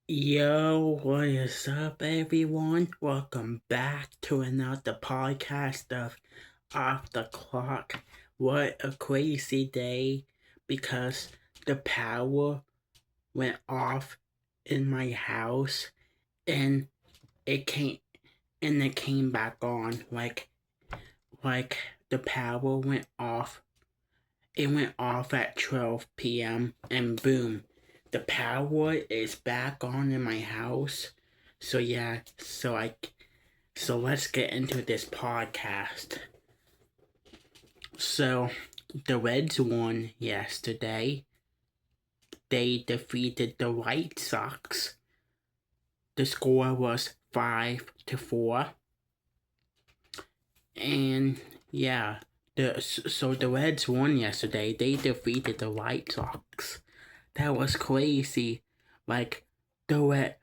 Yo, what is up, everyone? Welcome back to another podcast of Off the Clock. What a crazy day because the power went off in my house and it came it came back on like the power went off. It went off at 12 p.m. and boom, the power is back on in my house. So yeah, so let's get into this podcast. So the Reds won yesterday. They defeated the White Sox. The score was 5-4. And yeah, the Reds won yesterday. They defeated the White Sox. That was crazy. Like the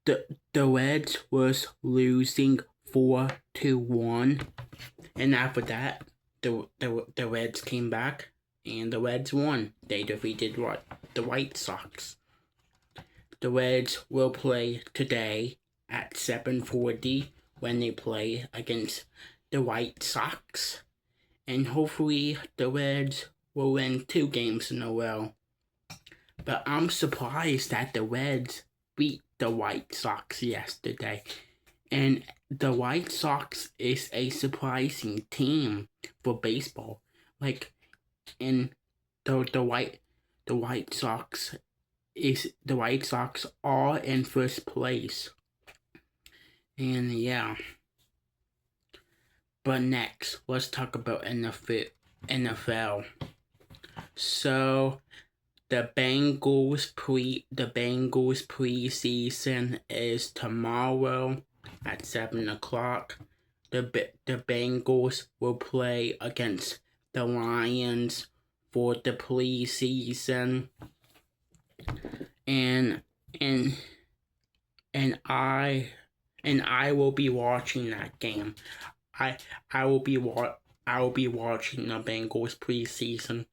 the Reds was losing 4-1, and after that, the Reds came back and the Reds won. They defeated the White Sox. The Reds will play today at 7:40 when they play against the White Sox, and hopefully the Reds will win 2 games in a row. But I'm surprised that the Reds beat the White Sox yesterday. And the White Sox is a surprising team for baseball. Like, and the White Sox are in first place. And yeah. But next, let's talk about NFL. So the Bengals preseason is tomorrow at 7:00. The Bengals will play against the Lions for the preseason, and I will be watching that game. I will be watching the Bengals preseason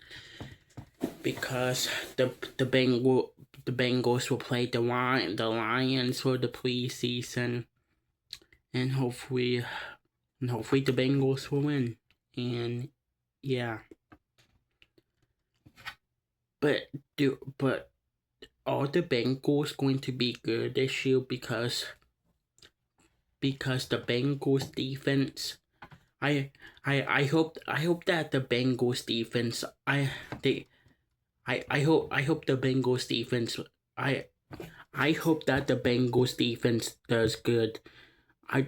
because the Bengals will play the Lions for the preseason, and hopefully the Bengals will win. And yeah, but are the Bengals going to be good this year? Because the Bengals defense, I hope that the Bengals defense I hope the Bengals defense I hope that the Bengals defense does good. I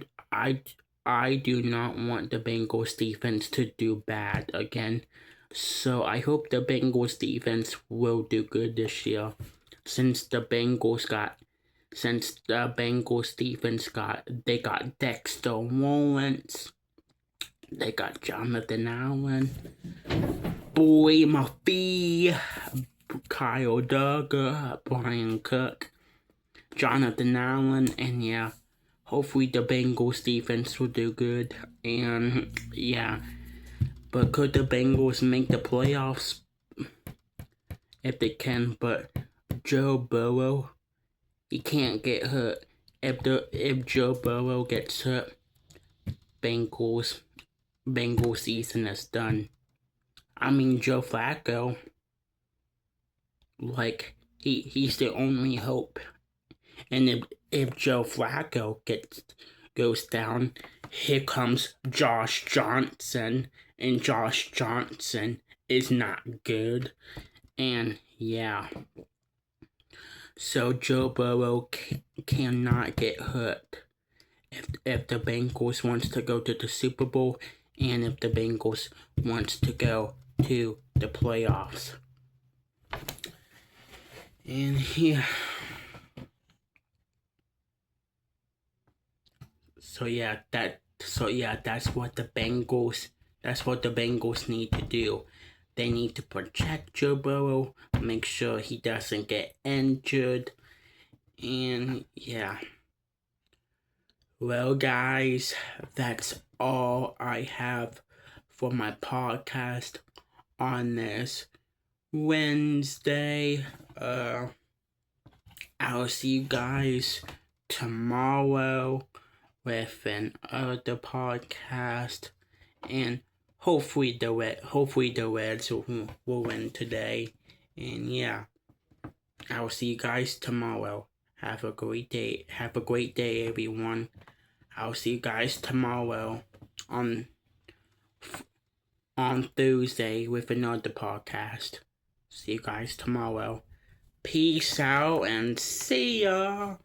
do not want the Bengals defense to do bad again. So I hope the Bengals defense will do good this year. Since the Bengals defense they got Dexter Lawrence, they got Jonathan Allen, Boy Murphy, Kyle Duggar, Brian Cook, Jonathan Allen, and yeah, hopefully the Bengals defense will do good. And yeah, but could the Bengals make the playoffs? If they can, but Joe Burrow, he can't get hurt. If Joe Burrow gets hurt, Bengals season is done. I mean, Joe Flacco, like he's the only hope. And if Joe Flacco goes down, here comes Josh Johnson, and Josh Johnson is not good. And yeah, so Joe Burrow cannot get hurt if the Bengals wants to go to the Super Bowl, and if the Bengals wants to go to the playoffs. And yeah. So yeah, that's what the Bengals need to do. They need to protect Joe Burrow, make sure he doesn't get injured, and yeah. Well, guys, that's all I have for my podcast on this Wednesday. I'll see you guys tomorrow with another podcast, and hopefully the Reds will win today. And yeah, I will see you guys tomorrow. Have a great day. Have a great day, everyone. I'll see you guys tomorrow on Thursday with another podcast. See you guys tomorrow. Peace out and see ya.